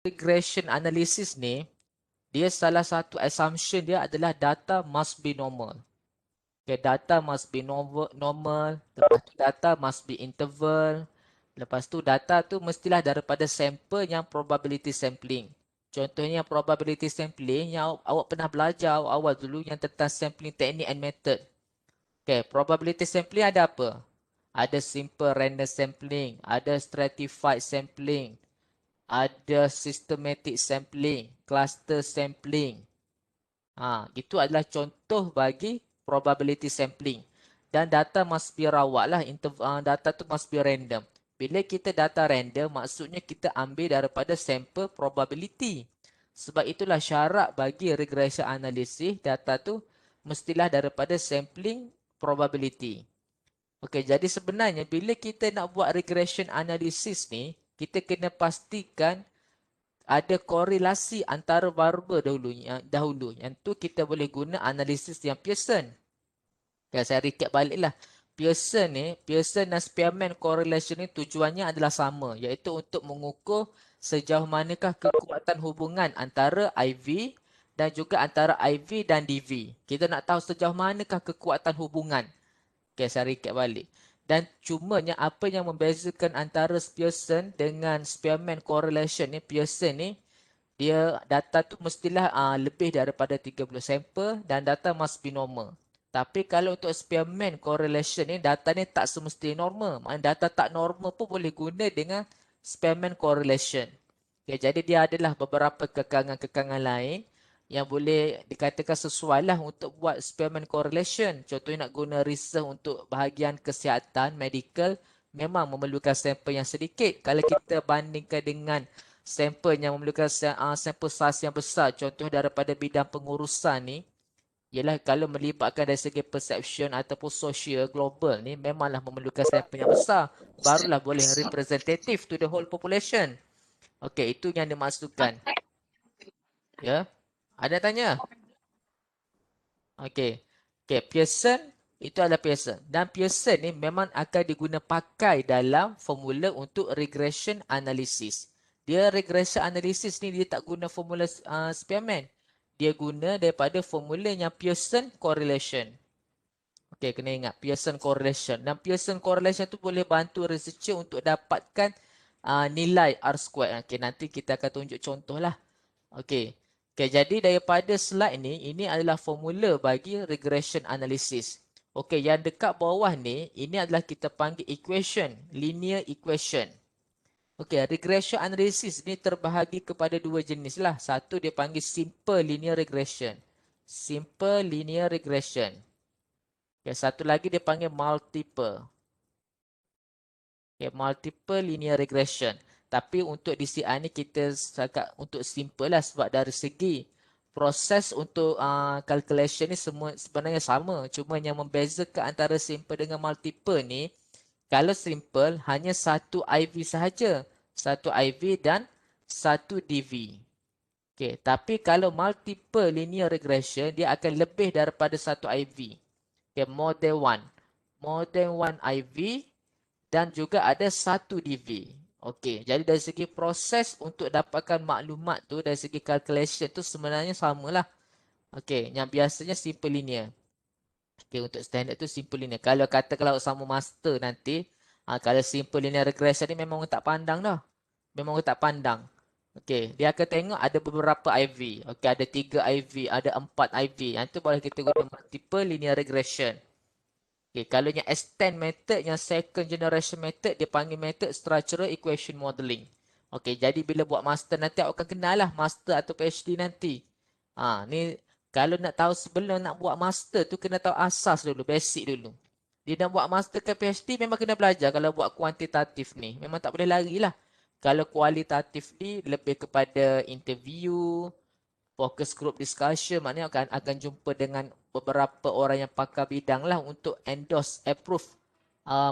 regression analysis ni, dia salah satu assumption dia adalah data must be normal. Okay, data must be normal. Lepas tu data must be interval. Lepas tu data tu mestilah daripada sampel yang probability sampling. Contohnya probability sampling yang awak pernah belajar awal dulu yang tentang sampling technique and method. Okay, probability sampling ada apa? Ada simple random sampling, ada stratified sampling, ada systematic sampling, cluster sampling. Itu adalah contoh bagi probability sampling. Dan data must be rawat lah. Data tu must be random. Bila kita data random, maksudnya kita ambil daripada sampel probability. Sebab itulah syarat bagi regression analysis, data tu mestilah daripada sampling probability. Okey, jadi sebenarnya bila kita nak buat regression analysis ni, kita kena pastikan ada korelasi antara variabel dahulu. Yang tu kita boleh guna analisis yang Pearson. Ya, saya recap baliklah. Pearson dan Spearman correlation ni tujuannya adalah sama, iaitu untuk mengukur sejauh manakah kekuatan hubungan antara IV dan juga antara IV dan DV. Kita nak tahu sejauh manakah kekuatan hubungan. Okay, saya recap balik. Dan cumanya apa yang membezakan antara Pearson dengan Spearman correlation ni, Pearson ni, dia data tu mestilah lebih daripada 30 sampel dan data must be normal. Tapi kalau untuk Spearman correlation ni, data ni tak semestinya normal. Maknanya data tak normal pun boleh guna dengan Spearman correlation. Okay, jadi dia adalah beberapa kekangan-kekangan lain yang boleh dikatakan sesuai lah untuk buat Spearman correlation. Contohnya nak guna research untuk bahagian kesihatan, medical, memang memerlukan sampel yang sedikit. Kalau kita bandingkan dengan sampel yang memerlukan sampel saiz yang besar, contoh daripada bidang pengurusan ni, ialah kalau melibatkan dari segi perception ataupun social global ni, memanglah memerlukan sampel yang besar. Barulah boleh representative to the whole population. Okey, itu yang dimaksudkan. Ya. Ada tanya? Okey. Okey, Pearson itu adalah Pearson. Dan Pearson ni memang akan diguna pakai dalam formula untuk regression analysis. Dia regression analysis ni dia tak guna formula Spearman. Dia guna daripada formula yang Pearson correlation. Okey, kena ingat Pearson correlation. Dan Pearson correlation tu boleh bantu researcher untuk dapatkan nilai R squared. Okey, nanti kita akan tunjuk contoh lah. Okey. Okey, jadi daripada slide ni, ini adalah formula bagi regression analysis. Okey, yang dekat bawah ni, ini adalah kita panggil equation, linear equation. Okey, regression analysis ni terbahagi kepada dua jenis lah. Satu dia panggil simple linear regression. Simple linear regression. Okey, satu lagi dia panggil multiple. Okay, multiple linear regression. Tapi untuk DCI ni kita sangat untuk simple lah sebab dari segi proses untuk calculation ni semua sebenarnya sama. Cuma yang membezakan antara simple dengan multiple ni, kalau simple hanya satu IV sahaja. Satu IV dan satu DV. Okay, tapi kalau multiple linear regression, dia akan lebih daripada satu IV. Okay, more than one. More than one IV dan juga ada satu DV. Okey, jadi dari segi proses untuk dapatkan maklumat tu, dari segi calculation tu sebenarnya samalah. Okey, yang biasanya simple linear. Okey, untuk standard tu simple linear. Kalau kata kalau sama master nanti, kalau simple linear regression ni memang orang tak pandang dah. Memang orang tak pandang. Okey, dia akan tengok ada beberapa IV. Okey, ada 3 IV, ada 4 IV. Yang tu boleh kita guna multiple linear regression. Okay, kalau yang extend method, yang second generation method, dia panggil method structural equation modeling. Okay, jadi bila buat master nanti, awak akan kenal lah master atau PhD nanti. Ni kalau nak tahu sebelum nak buat master tu, kena tahu asas dulu, basic dulu. Dia nak buat master ke PhD, memang kena belajar. Kalau buat kuantitatif ni, memang tak boleh lari lah. Kalau kualitatif ni, lebih kepada interview, focus group discussion, maknanya akan jumpa dengan beberapa orang yang pakar bidang lah untuk endorse, approve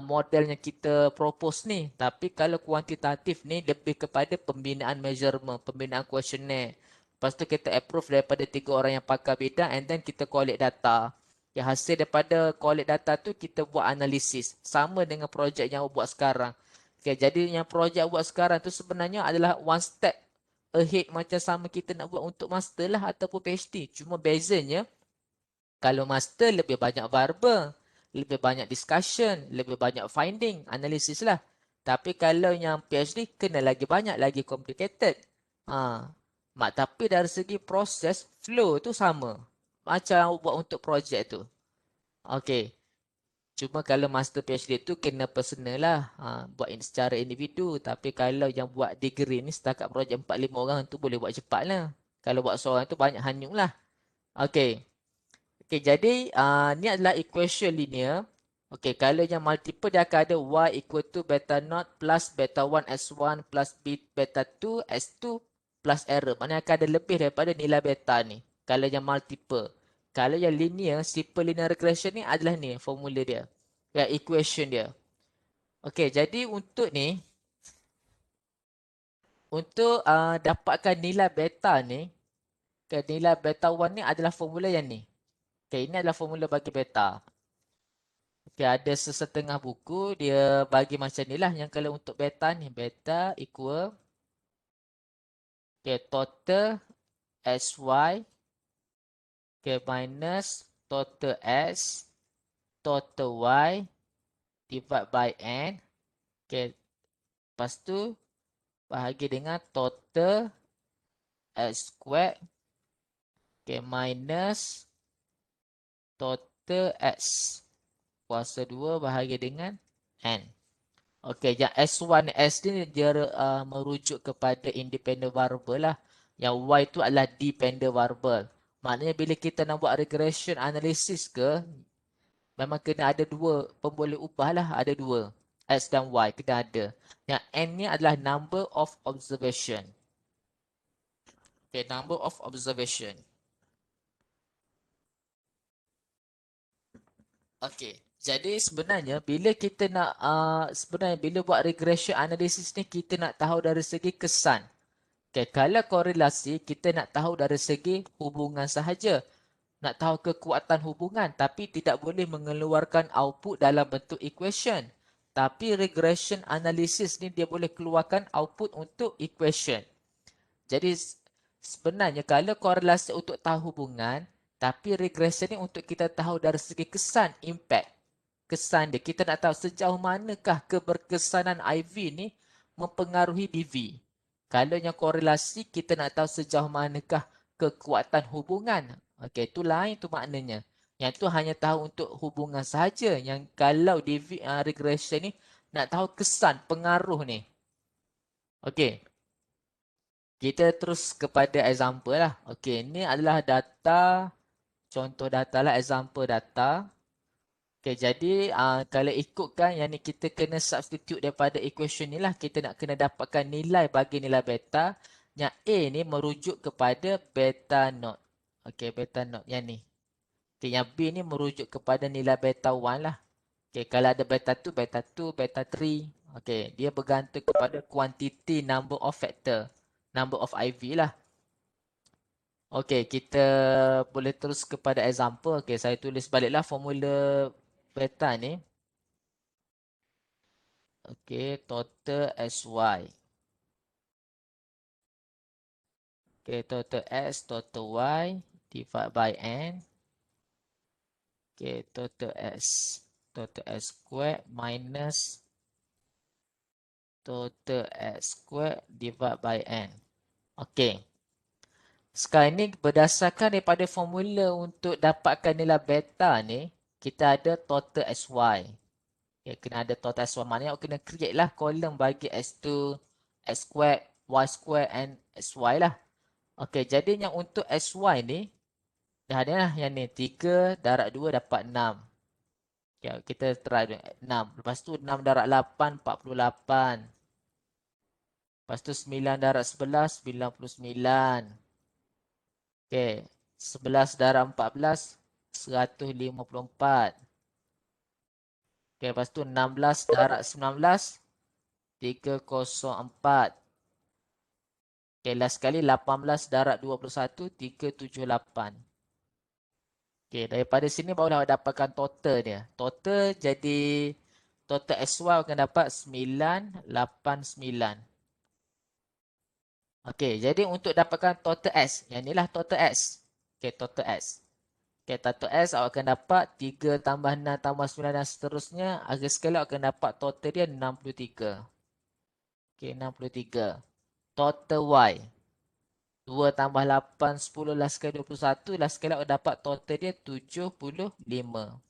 model yang kita propose ni. Tapi kalau kuantitatif ni lebih kepada pembinaan measurement, pembinaan questionnaire. Lepas tu kita approve daripada 3 orang yang pakar bidang and then kita collect data. Yang hasil daripada collect data tu kita buat analisis. Sama dengan projek yang buat sekarang. Okay, jadi yang projek buat sekarang tu sebenarnya adalah one step ahead macam sama kita nak buat untuk master lah ataupun PhD. Cuma bezanya, kalau master lebih banyak verbal, lebih banyak discussion, lebih banyak finding, analisis lah. Tapi kalau yang PhD kena lagi banyak, lagi complicated. Tapi dari segi proses, flow tu sama. Macam buat untuk projek tu. Okay. Cuma kalau master PhD tu kena personal lah. Buat secara individu. Tapi kalau yang buat degree ni setakat projek 4-5 orang tu boleh buat cepat lah. Kalau buat seorang tu banyak hanyung lah. Okay. Okay, jadi ni adalah equation linear. Okay, kalau yang multiple dia akan ada y equal to beta naught plus beta 1 S1 plus beta 2 S2 plus error. Maknanya akan ada lebih daripada nilai beta ni. Kalau yang multiple. Kalau yang linear, simple linear regression ni adalah ni formula dia. Ya, equation dia. Okay, jadi untuk ni, untuk dapatkan nilai beta ni, nilai beta 1 ni adalah formula yang ni. Okay, ini adalah formula bagi beta. Okay, ada sesetengah buku dia bagi macam ni lah. Yang kalau untuk beta ni, beta equal total SY minus total S total Y divide by N. Okay, lepas tu bahagi dengan total S squared minus total S kuasa 2 bahagi dengan N. Okey, yang S1 S ni dia merujuk kepada independent variable lah. Yang Y tu adalah dependent variable. Maknanya bila kita nak buat regression analysis ke, memang kena ada dua pemboleh ubah lah. Ada dua. X dan Y kena ada. Yang N ni adalah number of observation. Okay, number of observation. Okey. Jadi sebenarnya bila kita nak sebenarnya bila buat regression analysis ni kita nak tahu dari segi kesan. Okay, kalau korelasi kita nak tahu dari segi hubungan sahaja. Nak tahu kekuatan hubungan tapi tidak boleh mengeluarkan output dalam bentuk equation. Tapi regression analysis ni dia boleh keluarkan output untuk equation. Jadi sebenarnya kalau korelasi untuk tahu hubungan, tapi regression ni untuk kita tahu dari segi kesan, impact. Kesan dia. Kita nak tahu sejauh manakah keberkesanan IV ni mempengaruhi DV. Kalau yang korelasi, kita nak tahu sejauh manakah kekuatan hubungan. Okey, itu lain tu maknanya. Yang tu hanya tahu untuk hubungan sahaja. Yang kalau DV regression ni nak tahu kesan, pengaruh ni. Okey. Kita terus kepada example lah. Okey, ini adalah data, contoh data lah, example data. Okey, jadi kalau ikutkan yang ni kita kena substitute daripada equation ni lah. Kita nak kena dapatkan nilai bagi nilai beta. Yang A ni merujuk kepada beta naught. Okey, beta naught yang ni. Okey, yang B ni merujuk kepada nilai beta 1 lah. Okey, kalau ada beta 2, beta 2, beta 3. Okey, dia bergantung kepada quantity number of factor. Number of IV lah. Okey, kita boleh terus kepada example. Okey, saya tulis baliklah formula beta ni. Okey, total SY. Okey, total S, total Y divide by N. Okey, total S. Total S squared minus total S squared divide by N. Okey. Sekarang ni berdasarkan daripada formula untuk dapatkan nilai beta ni, kita ada total SY. Okay, kena ada total SY. Maknanya kena create lah kolom bagi S2, S squared, Y squared and SY lah. Okey, jadi yang untuk SY ni, dah ada lah yang ni. 3 darab 2 dapat 6. Okay, kita try 6. Lepas tu 6 darab 8, 48. Lepas tu 9 darab 11, 99. Okey, 11 darab 14, 154. Okey, lepas tu 16 darab 19, 304. Okey, last sekali 18 darab 21, 378. Okey, daripada sini baru dah dapatkan total dia. Total jadi total SY akan dapat 989. Okey, jadi untuk dapatkan total S, yang inilah total S. Okey, total S. Okey, total S awak akan dapat 3 tambah 6 tambah 9 dan seterusnya. Akhir sekali awak akan dapat total dia 63. Okey, 63. Total Y. 2 tambah 8, 10, last sekali 21. Last sekali awak dapat total dia 75.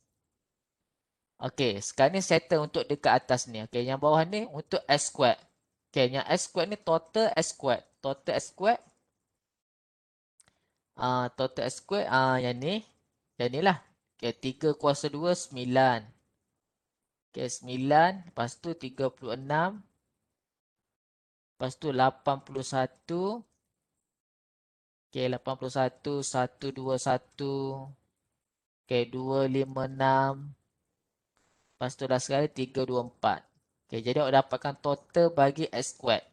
Okey, sekarang ni settle untuk dekat atas ni. Okey, yang bawah ni untuk S squared. Okey, yang S squared ni total S squared. Total S squared. Total S squared. Yang ni. Yang ni lah. Okey, 3 kuasa 2, 9. Okey, 9. Lepas tu 36. Lepas tu 81. Okey, 81. 121. Okey, 256. Lepas tu dah sekali 324. Okey, jadi awak dapatkan total bagi S squared.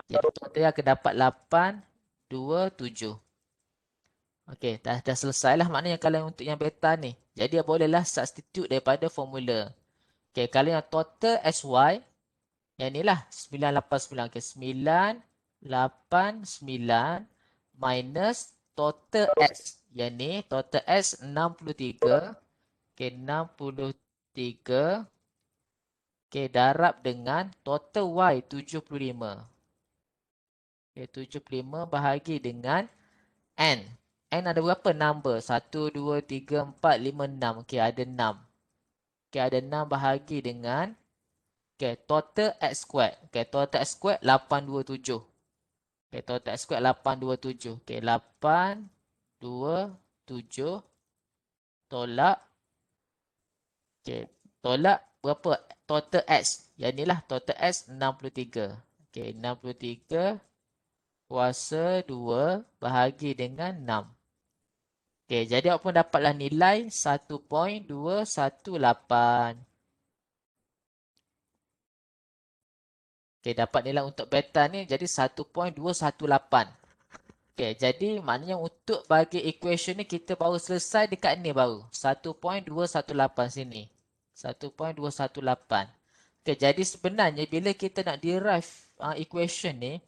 Jadi total akan dapat 827. Okey, dah selesai lah maknanya kalau untuk yang beta ni. Jadi bolehlah substitute daripada formula. Okey, kalau yang total SY, yang ni lah 989. Okey, 989 minus total S. Yang ni total S 63. Okey, 63. Okey, darab dengan total Y 75. Okey, 75 bahagi dengan N. N ada berapa number? 1, 2, 3, 4, 5, 6. Okey, ada 6. Okey, ada 6 bahagi dengan total X squared. Okey, total X squared 827. Okey, total X squared 827. Okey, 827 tolak. Okey, tolak berapa? Total X. Yang ni lah total X 63. Okey, 63 kuasa 2 bahagi dengan 6. Okey, jadi awak pun dapatlah nilai 1.218. Okey, dapat nilai untuk beta ni jadi 1.218. Okey, jadi maknanya untuk bagi equation ni kita baru selesai dekat ni baru. 1.218 sini. 1.218. Okey, jadi sebenarnya bila kita nak derive equation ni,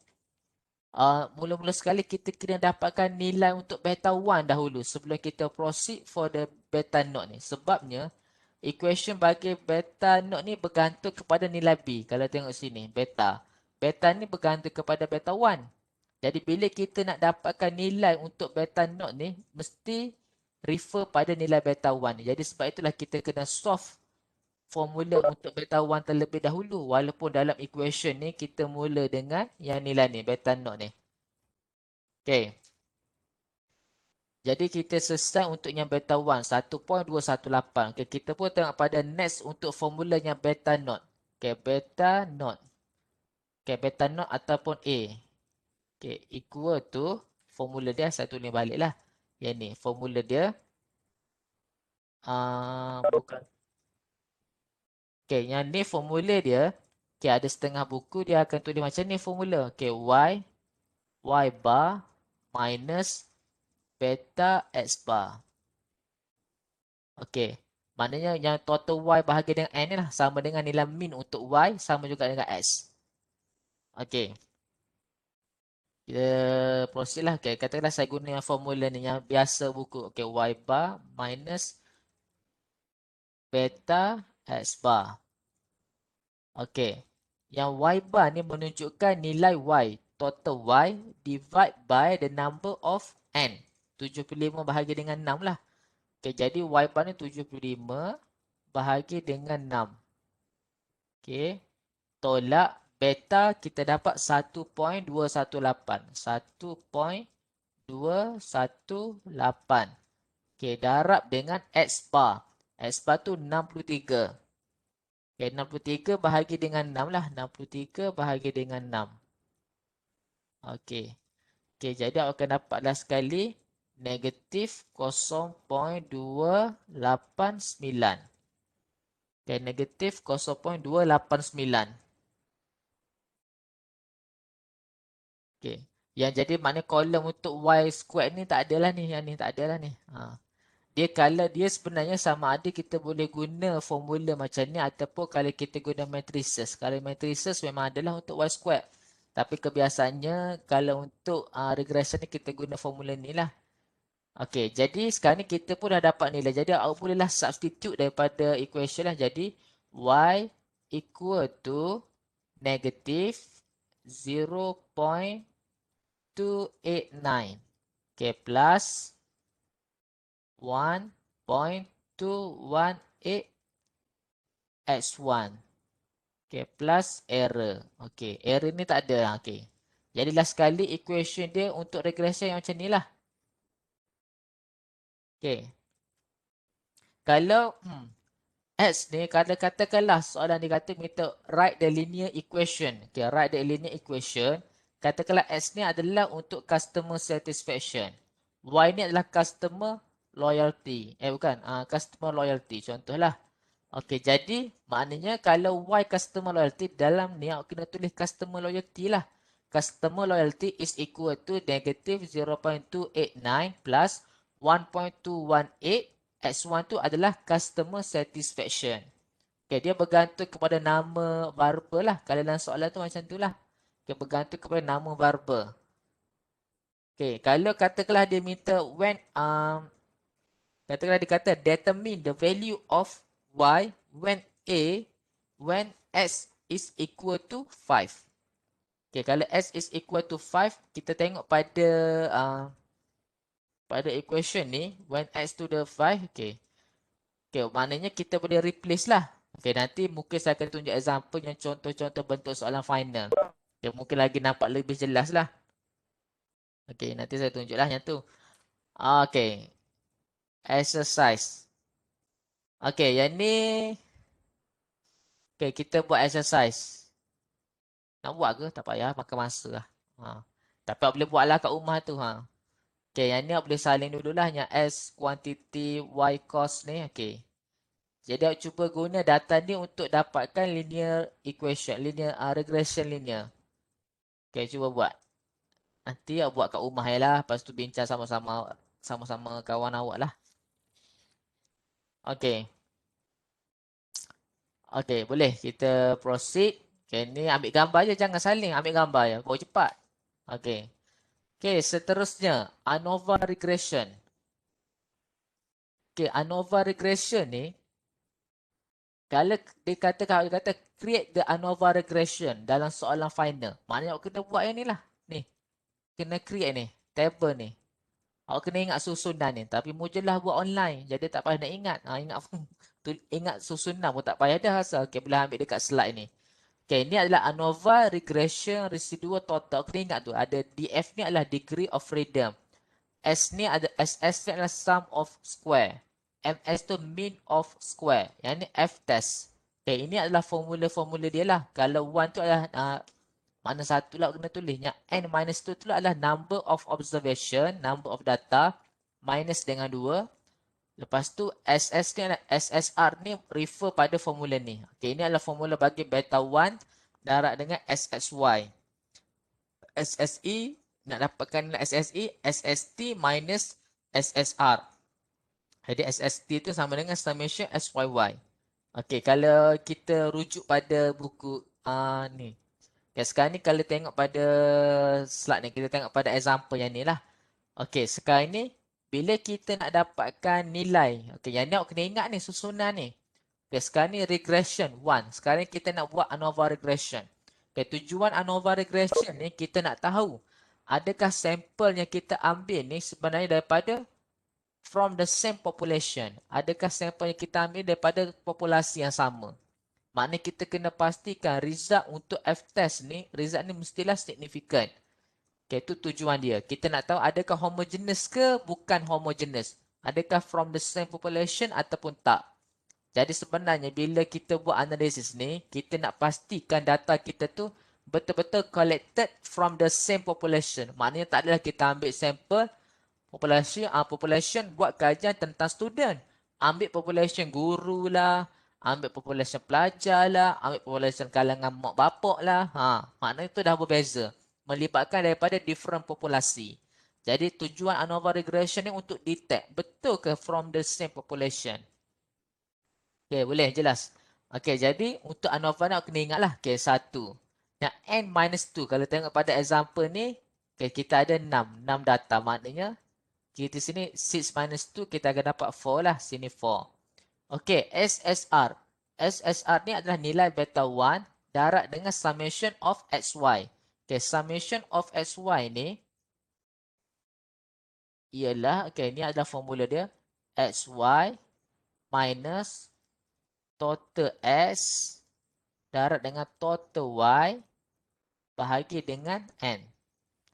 mula-mula sekali kita kena dapatkan nilai untuk beta 1 dahulu sebelum kita proceed for the beta naught ni. Sebabnya equation bagi beta naught ni bergantung kepada nilai B. Kalau tengok sini, beta. Beta ni bergantung kepada beta 1. Jadi bila kita nak dapatkan nilai untuk beta naught ni, mesti refer pada nilai beta 1 ni. Jadi sebab itulah kita kena solve formula untuk beta 1 terlebih dahulu. Walaupun dalam equation ni kita mula dengan yang nilai ni, beta naught ni. Okay. Jadi kita selesai untuk yang beta 1, 1.218. Okay, kita pun tengok pada next untuk formula yang beta naught. Okay, beta naught. Okay, beta naught ataupun A. Okay, equal to formula dia, saya tulis balik lah. Yang ni, formula dia. Bukan. Okay, yang ni formula dia. Okay, ada setengah buku dia akan tulis macam ni formula. Okay, Y bar minus beta X bar. Okey. Maknanya yang total Y bahagi dengan N ni lah sama dengan nilai min untuk Y sama juga dengan S. Okey. Kita proceed lah. Okay. Katakanlah saya guna yang formula ni yang biasa buku. Okey. Y bar minus beta X bar. Okey. Yang Y bar ni menunjukkan nilai Y. Total Y divide by the number of N. 75 bahagi dengan 6 lah. Okey. Jadi Y bar ni 75 bahagi dengan 6. Okey. Tolak beta kita dapat 1.218. 1.218. Okey, darab dengan X bar. X bar tu 63. Okey, 63 bahagi dengan 6 lah. 63 bahagi dengan 6. Okey. Okey, jadi awak akan dapatlah sekali negatif 0.289. Okey, negatif 0.289. Okey. Yang jadi makna kolom untuk Y squared ni tak adalah ni. Yang ni tak adalah ni. Dia kalau dia sebenarnya sama ada kita boleh guna formula macam ni ataupun kalau kita guna matrices. Kalau matrices memang adalah untuk Y squared. Tapi kebiasaannya kalau untuk regression ni kita guna formula ni lah. Okey, jadi sekarang ni kita pun dah dapat nilai. Jadi awak bolehlah substitute daripada equation lah. Jadi y equal to negative 0.289. Okay, plus 1.218 x1. Okay, plus error. Okay, error ni tak ada. Okay. Jadi last sekali equation dia untuk regression yang macam ni lah. Okay. Kalau X ni, kalau katakanlah soalan dia kata minta write the linear equation. Okay, write the linear equation. Katakanlah X ni adalah untuk customer satisfaction. Y ni adalah customer loyalty. Bukan, customer loyalty. Contohlah. Okay, jadi maknanya kalau Y customer loyalty, dalam ni awak kena tulis customer loyalty lah. Customer loyalty is equal to negative 0.289 plus 1.218. X1 tu adalah customer satisfaction. Okay, dia bergantung kepada nama variable lah. Kalau dalam soalan tu macam tu lah. Okay, bergantung kepada nama variable. Okay, kalau katakanlah dia minta katakanlah dia kata determine the value of y when x is equal to 5. Okay, kalau x is equal to 5, kita tengok pada equation ni, when x to the 5, okay. Okay, maknanya kita boleh replace lah. Okay, nanti mungkin saya akan tunjuk example yang contoh-contoh bentuk soalan final. Okay, mungkin lagi nampak lebih jelas lah. Okay, nanti saya tunjuklah yang tu. Okay, exercise. Okay, yang ni, okay, kita buat exercise. Nak buat ke? Tak payah, makan masa lah. Tapi awak boleh buatlah kat rumah tu. Okay, yang ni awak boleh salin dululah. Yang S quantity Y cost ni. Okay. Jadi awak cuba guna data ni untuk dapatkan linear equation, linear regression linear. Okay, cuba buat. Nanti awak buat kat rumah je lah. Lepas tu bincang sama-sama kawan awak lah. Okay. Okay, boleh. Kita proceed. Okay, ni ambil gambar je. Jangan saling. Ambil gambar je. Bawa cepat. Okay. Okay, seterusnya. ANOVA regression. Okay, ANOVA regression ni, kalau dia kata create the ANOVA regression dalam soalan final. Maknanya awak kena buat yang ni lah. Ni. Kena create ni. Table ni. Awak kena ingat susunan ni. Tapi mujalah buat online. Jadi tak payah nak ingat. Ingat susunan pun tak payah dah asal. Okay, boleh ambil dekat slide ni. Okay, ni adalah ANOVA regression residual total. Kena ingat tu. Ada DF ni adalah degree of freedom. S ni ada SS ni adalah sum of square. MS tu mean of square. Yang ni F test. Okay, ini adalah formula-formula dia lah. Kalau 1 tu adalah mana satu lah kena tulis. Yang N minus 2 tu adalah number of observation, number of data, minus dengan 2. Lepas tu SS ni adalah SSR ni refer pada formula ni. Okay, ini adalah formula bagi beta 1 darab dengan SXY. SSE, nak dapatkan SSE, SST minus SSR. Jadi SST tu sama dengan summation SYY. Okey, kalau kita rujuk pada buku ni. Okay, sekarang ni kalau tengok pada slide ni, kita tengok pada example yang ni lah. Okey, sekarang ni bila kita nak dapatkan nilai. Okey, yang ni awak kena ingat ni susunan ni. Okey, sekarang ni regression 1. Sekarang ni kita nak buat ANOVA regression. Okay, tujuan ANOVA regression ni kita nak tahu adakah sampel yang kita ambil ni sebenarnya daripada from the same population. Adakah sampel yang kita ambil daripada populasi yang sama. Maknanya kita kena pastikan result untuk F-test ni, result ni mestilah signifikan. Okay, itu tujuan dia. Kita nak tahu adakah homogeneous ke bukan homogeneous. Adakah from the same population ataupun tak. Jadi sebenarnya bila kita buat analisis ni, kita nak pastikan data kita tu betul-betul collected from the same population. Maknanya tak adalah kita ambil sampel population buat kajian tentang student. Ambil population guru lah, ambil population pelajar lah, ambil population kalangan mak bapak lah. Maknanya tu dah berbeza. Melibatkan daripada different populasi. Jadi tujuan ANOVA regression ni untuk detect betul ke from the same population. Okay, boleh jelas. Okay, jadi untuk ANOVA ni kena ingat lah. Okay, 1. Yang n minus 2, kalau tengok pada example ni, okay, kita ada 6 data. Maknanya, kita sini 6 minus 2, kita akan dapat 4 lah. Sini 4. Okey, SSR. SSR ni adalah nilai beta 1 darab dengan summation of XY. Okey, summation of XY ni ialah, okey, ni adalah formula dia. XY minus total S darab dengan total Y bahagi dengan N.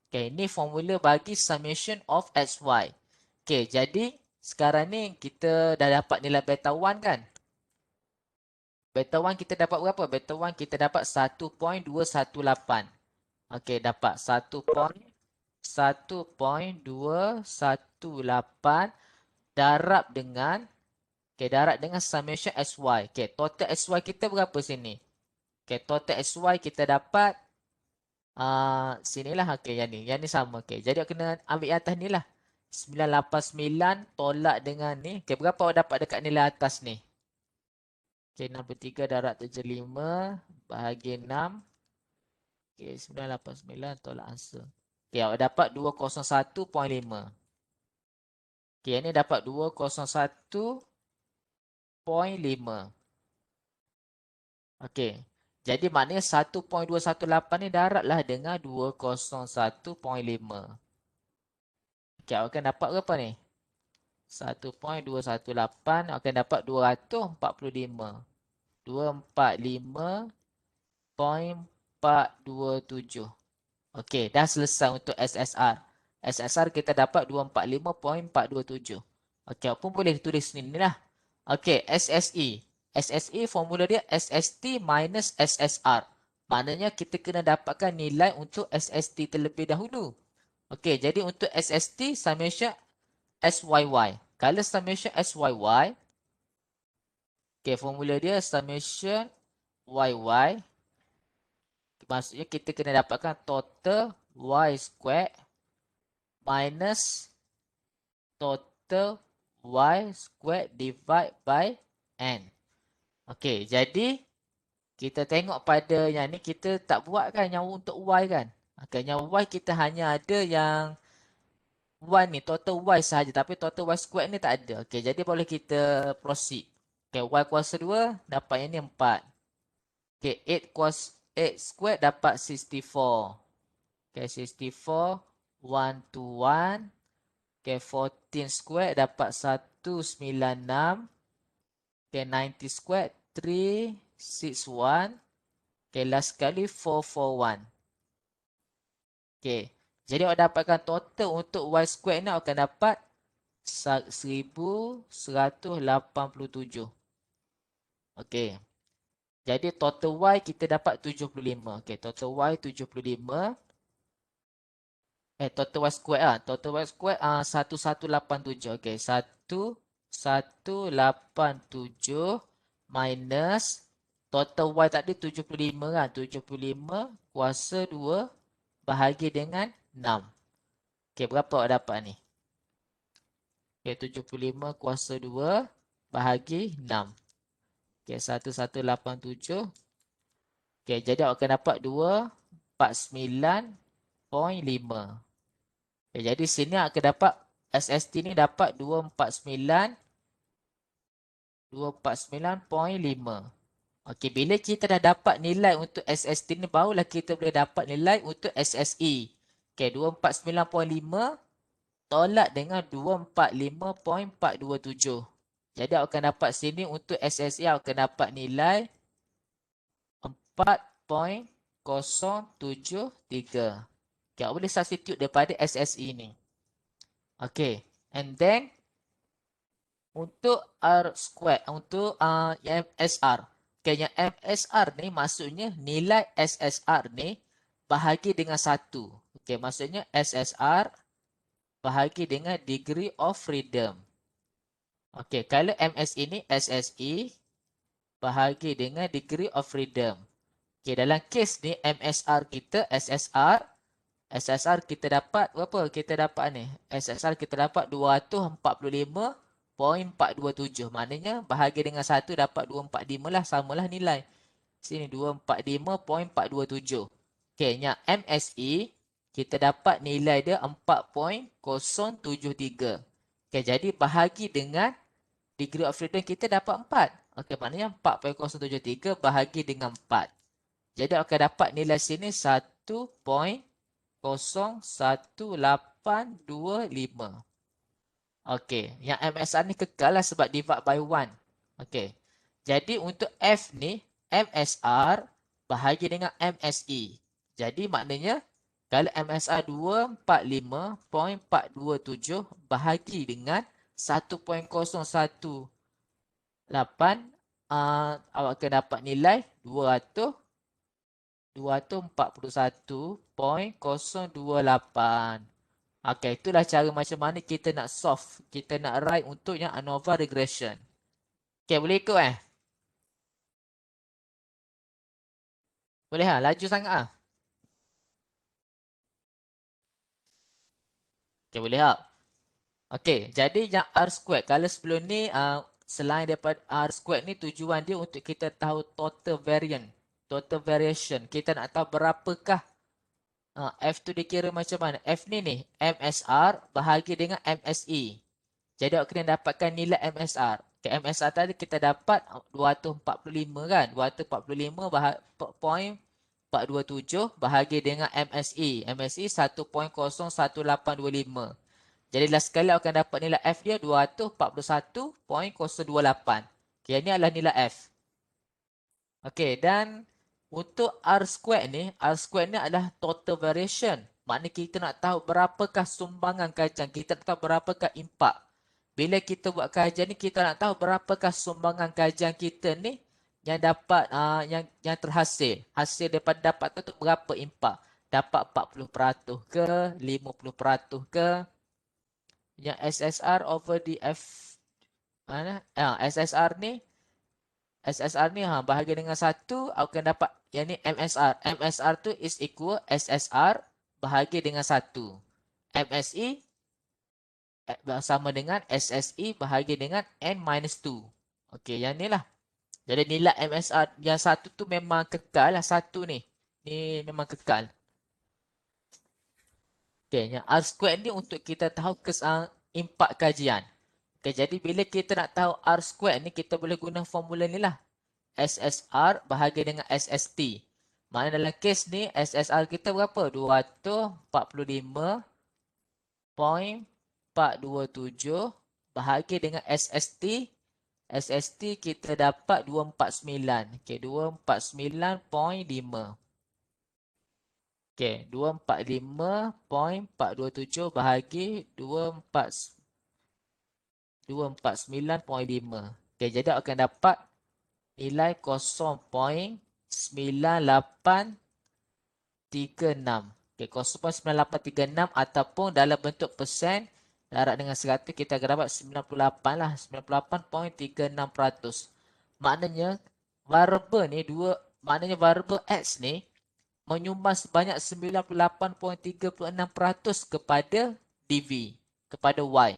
Okey, ini formula bagi summation of XY. Okey, jadi sekarang ni kita dah dapat nilai beta 1 kan? Beta 1 kita dapat berapa? Beta 1 kita dapat 1.218. Okey, dapat 1.218 darab dengan summation SY. Okey, total SY kita berapa sini? Okey, total SY kita dapat sinilah. Okey, yang ni sama. Okey, jadi aku kena ambil yang atas ni lah. 989 tolak dengan ni. Okey, berapa awak dapat dekat nilai atas ni? Okey, 63 darab 75 bahagi 6. Okey, 989 tolak answer. Okey, awak dapat 201.5. Okey, yang ni dapat 201.5. Okey, jadi maknanya 1.218 ni daratlah dengan 201.5. Okey, awak akan dapat berapa ni? 1.218 akan dapat 245. 245.427. Okey, dah selesai untuk SSR. SSR kita dapat 245.427. Okey, apa pun boleh tulis ni lah. Okey, SSE. SSE formula dia SST minus SSR. Maknanya kita kena dapatkan nilai untuk SST terlebih dahulu. Okey, jadi untuk SST summation SYY. Kalau summation SYY, okey, formula dia summation YY. Maksudnya kita kena dapatkan total Y squared minus total Y squared divide by N. Okey, jadi kita tengok pada yang ni, kita tak buat kan yang untuk Y kan. Okey, yang Y kita hanya ada yang Y ni, total Y sahaja. Tapi total Y squared ni tak ada. Okey, jadi boleh kita proceed. Okey, Y kuasa 2 dapat yang ni 4. Okey, 8 squared dapat 64. Okey, 64. 1 to 1. Okey, 14 squared dapat 196. Okey, 90 squared 361. Okey, last sekali 441. Okey, jadi awak dapatkan total untuk Y squared ni awak akan dapat 1187. Okey, jadi total Y kita dapat 75. Okey, total Y 75. Total Y squared ah. Total Y squared 1187. Okey, 1187 minus total Y tadi 75 kan. 75 kuasa 2 bahagi dengan 6. Okey, berapa awak dapat ni? Okey, 75 kuasa 2 bahagi 6. Okey, 1187. Okey, jadi awak akan dapat 249.5. Okay, jadi sini akan dapat SST ni dapat 249.5. Okey, bila kita dah dapat nilai untuk SST ni, barulah kita boleh dapat nilai untuk SSE. Okey, 249.5 tolak dengan 245.427. Jadi awak akan dapat sini untuk SSE awak akan dapat nilai 4.073. Okay, awak boleh substitute daripada SSE ni. Okay, and then untuk R squared, untuk MSR. Okay, yang MSR ni maksudnya nilai SSR ni bahagi dengan 1. Okay, maksudnya SSR bahagi dengan degree of freedom. Okay, kalau MS ini SSE bahagi dengan degree of freedom. Okay, dalam kes ni MSR kita SSR kita dapat berapa? Kita dapat ni. SSR kita dapat 245.427. Maknanya bahagi dengan 1 dapat 245 lah. Samalah nilai. Sini 245.427. Okey, yang MSE kita dapat nilai dia 4.073. Okey, jadi bahagi dengan degree of freedom kita dapat 4. Okey, maknanya 4.073 bahagi dengan 4. Jadi akan dapat nilai sini 1.01825. Okey, yang MSR ni kekal lah sebab divide by 1. Okey. Jadi untuk F ni, MSR bahagi dengan MSE. Jadi maknanya kalau MSR 245.427 bahagi dengan 1.018, awak akan dapat nilai 241.028. Okey, itulah cara macam mana kita nak solve, kita nak write untuk yang ANOVA regression. Okey, boleh ikut Boleh laju sangat Okey, boleh Okey, jadi yang R squared, kalau sebelum ni selain daripada R squared ni tujuan dia untuk kita tahu total variant, total variation. Kita nak tahu berapakah F tu dikira macam mana. F ni MSR bahagi dengan MSE. Jadi awak kena dapatkan nilai MSR. Okay, MSR tadi kita dapat 245 kan. 245.427 bahagi dengan MSE. MSE 1.01825. Jadi last sekali awak akan dapat nilai F dia 241.028. Okay, ini adalah nilai F. Okay, dan untuk R squared ni adalah total variation. Maknanya kita nak tahu berapakah sumbangan kajian. Kita nak tahu berapakah impak. Bila kita buat kajian ni, kita nak tahu berapakah sumbangan kajian kita ni yang dapat, yang terhasil. Hasil daripada dapat tu berapa impak. Dapat 40% ke, 50% ke. Yang SSR over the F, SSR ni bahagi dengan 1, akan dapat yang ni MSR. MSR tu is equal SSR bahagi dengan 1. MSE sama dengan SSE bahagi dengan N minus 2. Okey, yang ni lah. Jadi nilai MSR yang 1 tu memang kekal lah. 1 ni. Ni memang kekal. Okey, yang R squared ni untuk kita tahu impak kajian. Okey, jadi bila kita nak tahu R squared ni, kita boleh guna formula ni lah. SSR bahagi dengan SST. Maknanya dalam kes ni, SSR kita berapa? 245.427 bahagi dengan SST. SST kita dapat 249. Okey, 249.5. Okey, 245.427 bahagi 249.5. Okey, jadi akan dapat nilai 0.9836. Okey, 0.9836 ataupun dalam bentuk persen darab dengan 100 kita akan dapat 98 lah, 98.36%. Maknanya variable ni maknanya variable X ni menyumbang sebanyak 98.36% kepada DV, kepada Y.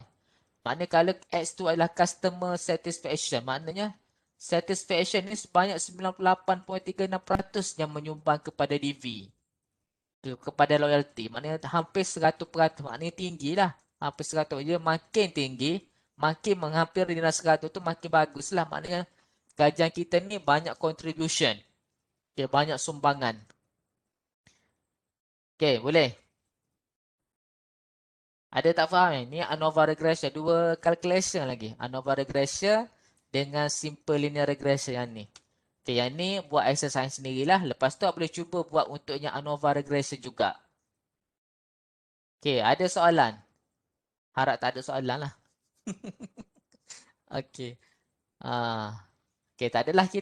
Maknanya kalau X tu adalah customer satisfaction, maknanya satisfaction ni sebanyak 98.36% yang menyumbang kepada DV, kepada loyalty. Maknanya hampir 100%, maknanya tinggi lah. Hampir 100%. Dia makin tinggi, makin menghampiri nilai 100 tu makin bagus lah. Maknanya kajian kita ni banyak contribution. Okay, banyak sumbangan. Okay, boleh? Ada tak faham ni? Ni ANOVA regression. Dua calculation lagi. ANOVA regression dengan simple linear regression yang ni. Okay, yang ni buat exercise sendirilah. Lepas tu boleh cuba buat untuk yang ANOVA regression juga. Okay, ada soalan? Harap tak ada soalan lah. Okay. Okay, tak adalah kita.